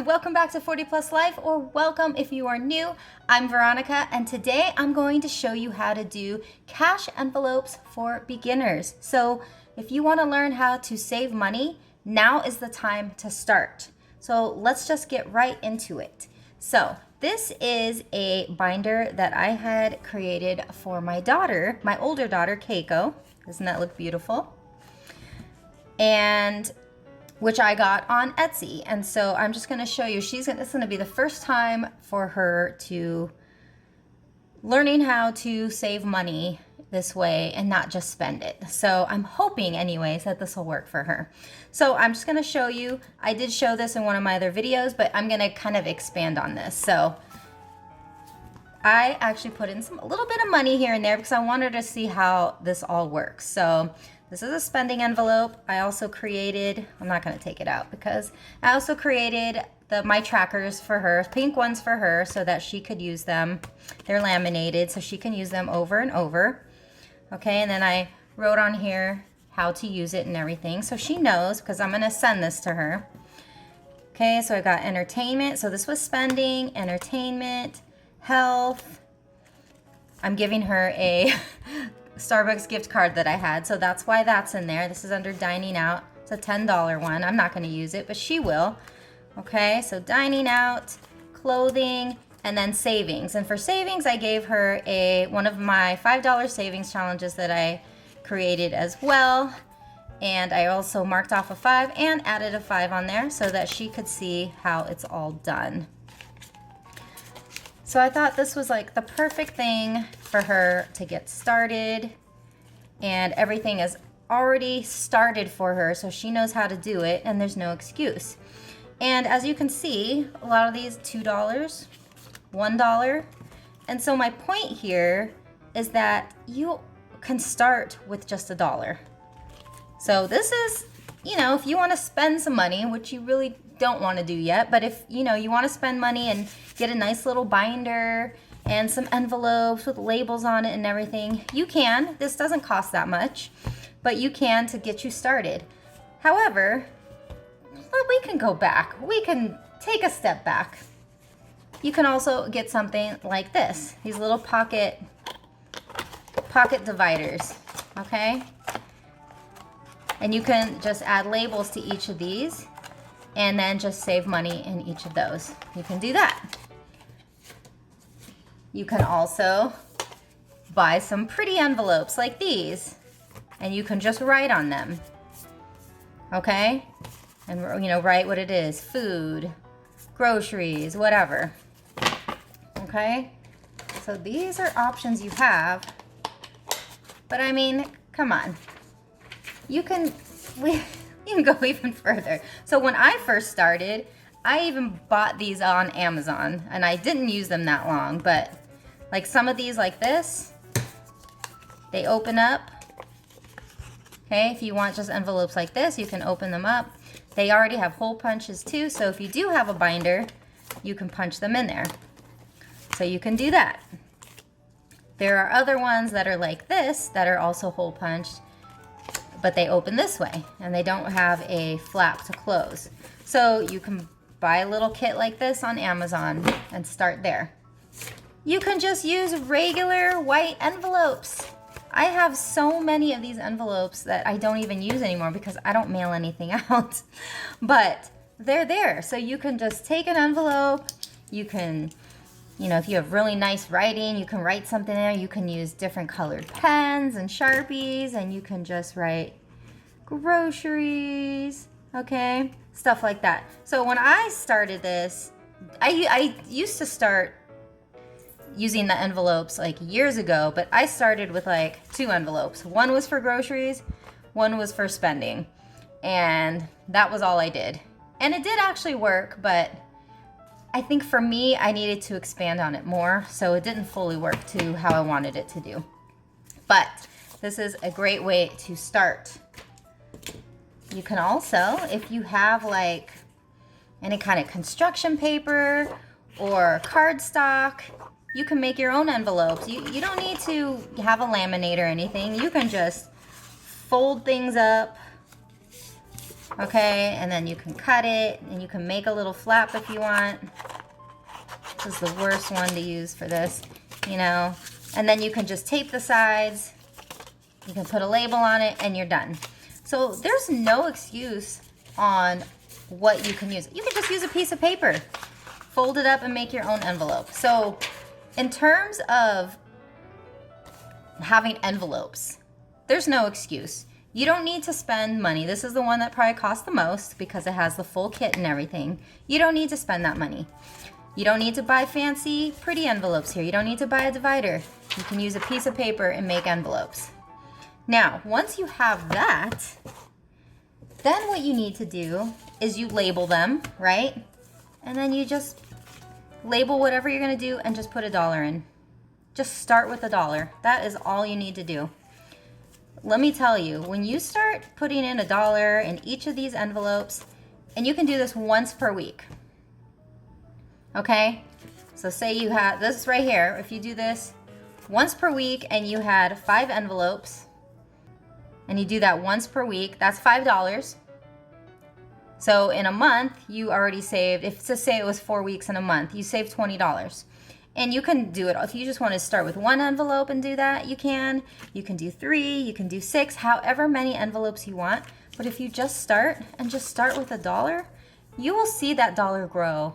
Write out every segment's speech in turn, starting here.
welcome back to 40 Plus Life, or welcome if you are new. I'm Veronica, and today I'm going to show you how to do cash envelopes for beginners. So if you want to learn how to save money, now is the time to start. So let's just get right into it. So this is a binder that I had created for my daughter, my older daughter, Keiko. Doesn't that look beautiful? And which I got on Etsy. And so I'm just gonna show you, this is gonna be the first time for her to learning how to save money this way and not just spend it. So I'm hoping anyways that this will work for her. So I'm just gonna show you, I did show this in one of my other videos, but I'm gonna kind of expand on this. So I actually put in a little bit of money here and there because I wanted to see how this all works. So this is a spending envelope. I also created, I'm not gonna take it out because I also created my trackers for her, pink ones for her so that she could use them. They're laminated so she can use them over and over. Okay, and then I wrote on here how to use it and everything so she knows because I'm gonna send this to her. Okay, so I got entertainment. So this was spending, entertainment, health. I'm giving her a Starbucks gift card that I had, so that's why that's in there. This is under dining out. It's a $10 one. I'm not going to use it, but she will. Okay, so dining out, clothing, and then savings. And for savings, I gave her one of my $5 savings challenges that I created as well. And I also marked off a 5 and added a 5 on there so that she could see how it's all done. So I thought this was like the perfect thing for her to get started, and everything is already started for her so she knows how to do it and there's no excuse. And as you can see, a lot of these $2, $1. And so my point here is that you can start with just $1. So this is, if you want to spend some money, which you really don't want to do yet, but if you want to spend money and get a nice little binder and some envelopes with labels on it and everything, you can. This doesn't cost that much, but you can to get you started. However, we can go back. We can take a step back. You can also get something like this, these little pocket dividers, okay? And you can just add labels to each of these and then just save money in each of those. You can do that. You can also buy some pretty envelopes like these, and you can just write on them, okay? And write what it is, food, groceries, whatever, okay? So these are options you have, but I mean, come on. You can go even further. So when I first started, I even bought these on Amazon, and I didn't use them that long, but like some of these like this, they open up. Okay, if you want just envelopes like this, you can open them up. They already have hole punches too, so if you do have a binder, you can punch them in there. So you can do that. There are other ones that are like this that are also hole punched, but they open this way and they don't have a flap to close. So you can buy a little kit like this on Amazon and start there. You can just use regular white envelopes. I have so many of these envelopes that I don't even use anymore because I don't mail anything out, but they're there. So you can just take an envelope, you can, if you have really nice writing, you can write something there. You can use different colored pens and Sharpies, and you can just write groceries, okay? Stuff like that. So when I started this, I used to start using the envelopes like years ago, but I started with like 2 envelopes. One was for groceries, one was for spending, and that was all I did. And it did actually work, but I think for me, I needed to expand on it more, so it didn't fully work to how I wanted it to do. But this is a great way to start. You can also, if you have like any kind of construction paper or cardstock, you can make your own envelopes. You don't need to have a laminate or anything. You can just fold things up Okay, and then you can cut it and you can make a little flap if you want. This is the worst one to use for this, you know. And then you can just tape the sides. You can put a label on it and you're done. So there's no excuse on what you can use. You can just use a piece of paper, fold it up and make your own envelope. So in terms of having envelopes, there's no excuse. You don't need to spend money. This is the one that probably costs the most because it has the full kit and everything. You don't need to spend that money. You don't need to buy fancy, pretty envelopes here. You don't need to buy a divider. You can use a piece of paper and make envelopes. Now, once you have that, then what you need to do is you label them, right? And then you just label whatever you're gonna do and just put $1 in. Just start with $1. That is all you need to do. Let me tell you, when you start putting in $1 in each of these envelopes, and you can do this once per week, okay? So say you had, this right here, if you do this once per week and you had 5 envelopes, and you do that once per week, that's $5. So in a month, you already saved, if to say it was 4 weeks in a month, you saved $20. And you can do it, if you just want to start with 1 envelope and do that, you can. You can do 3, you can do 6, however many envelopes you want. But if you just start, and just start with $1, you will see that dollar grow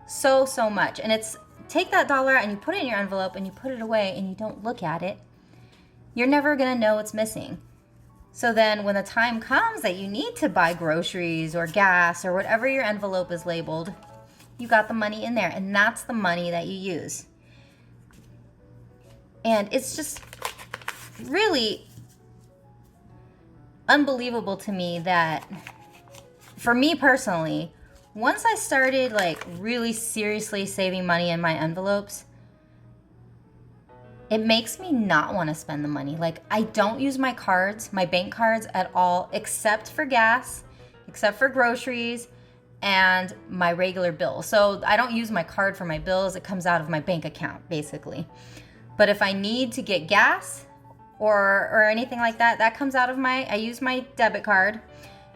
so much. And it's, take that dollar and you put it in your envelope and you put it away and you don't look at it, you're never gonna know what's missing. So then when the time comes that you need to buy groceries or gas or whatever your envelope is labeled, you got the money in there, and that's the money that you use. And it's just really unbelievable to me that, for me personally, once I started like really seriously saving money in my envelopes, it makes me not want to spend the money. Like, I don't use my cards, my bank cards at all, except for gas, except for groceries, and my regular bills. So I don't use my card for my bills. It comes out of my bank account, basically. But if I need to get gas or anything like that, that comes out of I use my debit card.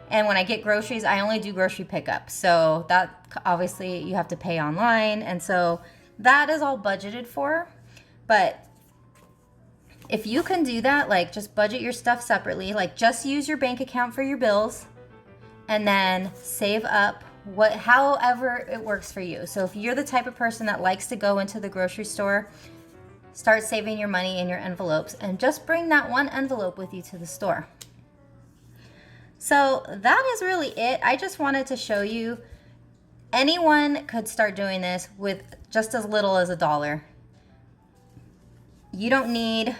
And when I get groceries, I only do grocery pickup. So that, obviously, you have to pay online. And so that is all budgeted for. But if you can do that, like just budget your stuff separately, like just use your bank account for your bills and then save up however it works for you. So if you're the type of person that likes to go into the grocery store, start saving your money in your envelopes and just bring that 1 envelope with you to the store. So that is really it. I just wanted to show you anyone could start doing this with just as little as $1. You don't need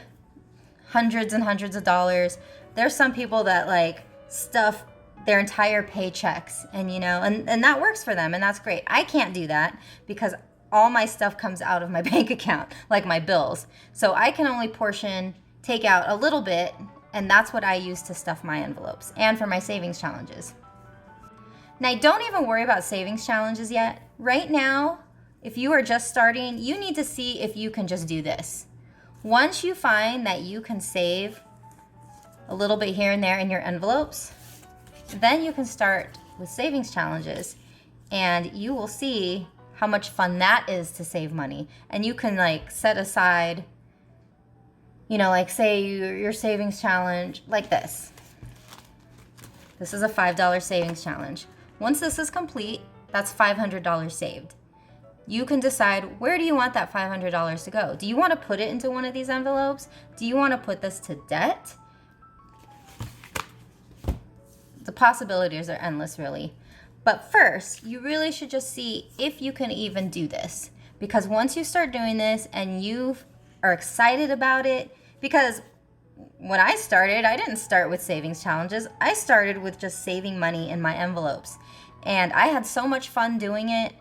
hundreds and hundreds of dollars. There's some people that like stuff their entire paychecks and and that works for them, and that's great. I can't do that because all my stuff comes out of my bank account, like my bills. So I can only take out a little bit, and that's what I use to stuff my envelopes and for my savings challenges. Now, don't even worry about savings challenges yet. Right now, if you are just starting, you need to see if you can just do this. Once you find that you can save a little bit here and there in your envelopes, then you can start with savings challenges, and you will see how much fun that is to save money. And you can like set aside, like say your savings challenge like this. This is a $5 savings challenge. Once this is complete, that's $500 saved. You can decide, where do you want that $500 to go? Do you want to put it into one of these envelopes? Do you want to put this to debt? The possibilities are endless, really. But first, you really should just see if you can even do this. Because once you start doing this and you are excited about it, because when I started, I didn't start with savings challenges. I started with just saving money in my envelopes. And I had so much fun doing it.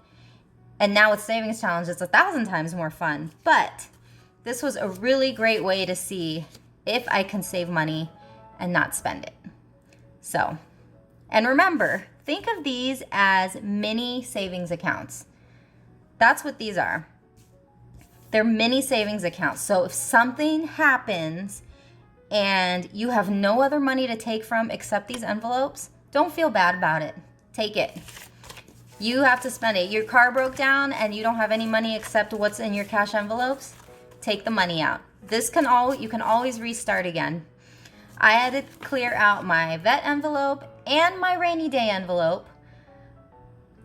And now with savings challenges, it's 1,000 times more fun. But this was a really great way to see if I can save money and not spend it. So, and remember, think of these as mini savings accounts. That's what these are. They're mini savings accounts. So if something happens and you have no other money to take from except these envelopes, don't feel bad about it. Take it. You have to spend it. Your car broke down and you don't have any money except what's in your cash envelopes. Take the money out. You can always restart again. I had to clear out my vet envelope and my rainy day envelope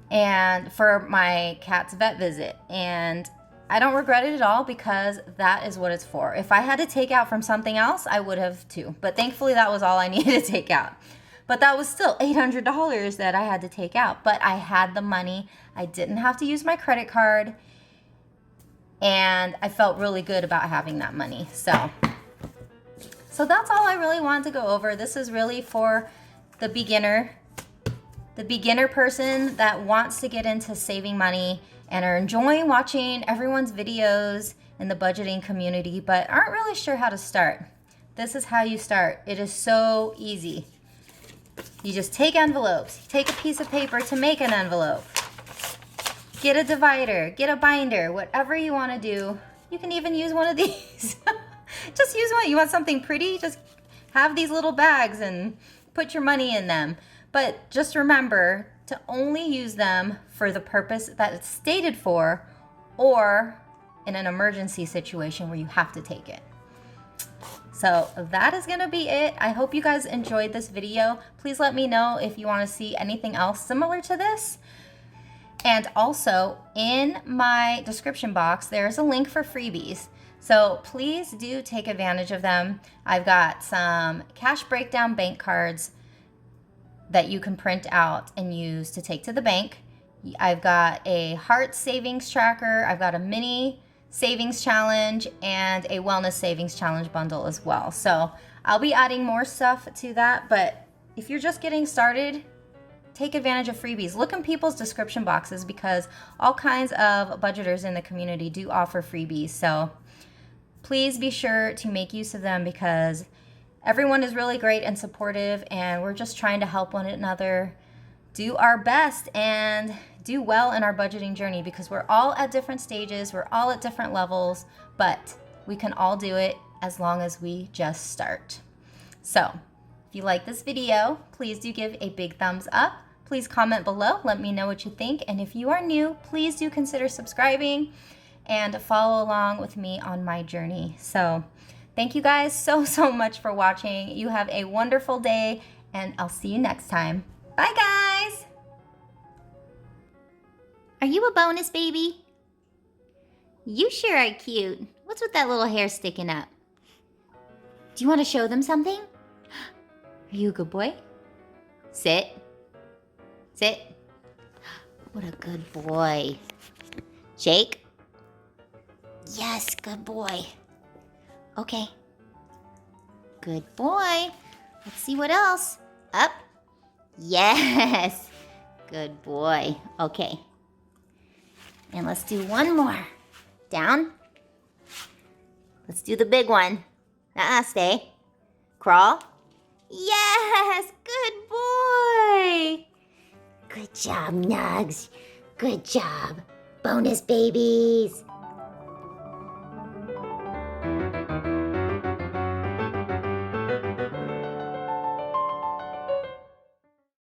and for my cat's vet visit. And I don't regret it at all because that is what it's for. If I had to take out from something else, I would have too. But thankfully that was all I needed to take out. But that was still $800 that I had to take out. But I had the money. I didn't have to use my credit card. And I felt really good about having that money. So that's all I really wanted to go over. This is really for the beginner person that wants to get into saving money and are enjoying watching everyone's videos in the budgeting community, but aren't really sure how to start. This is how you start. It is so easy. You just take envelopes, take a piece of paper to make an envelope, get a divider, get a binder, whatever you want to do. You can even use one of these. Just use one. You want something pretty? Just have these little bags and put your money in them. But just remember to only use them for the purpose that it's stated for, or in an emergency situation where you have to take it. So that is gonna be it. I hope you guys enjoyed this video. Please let me know if you wanna see anything else similar to this. And also in my description box, there's a link for freebies. So please do take advantage of them. I've got some cash breakdown bank cards that you can print out and use to take to the bank. I've got a heart savings tracker. I've got a mini savings challenge and a wellness savings challenge bundle as well. So I'll be adding more stuff to that, but if you're just getting started, take advantage of freebies. Look in people's description boxes because all kinds of budgeters in the community do offer freebies. So please be sure to make use of them because everyone is really great and supportive, and we're just trying to help one another do our best and do well in our budgeting journey because we're all at different stages, we're all at different levels, but we can all do it as long as we just start. So if you like this video, please do give a big thumbs up. Please comment below, let me know what you think, and if you are new, please do consider subscribing and follow along with me on my journey. So thank you guys so much for watching. You have a wonderful day, and I'll see you next time. Bye, guys! Are you a bonus baby? You sure are cute. What's with that little hair sticking up? Do you want to show them something? Are you a good boy? Sit. Sit. What a good boy. Shake. Yes, good boy. Okay. Good boy. Let's see what else. Up. Yes. Good boy. Okay. And let's do one more. Down. Let's do the big one. Stay. Crawl. Yes. Good boy. Good job, Nugs. Good job. Bonus babies.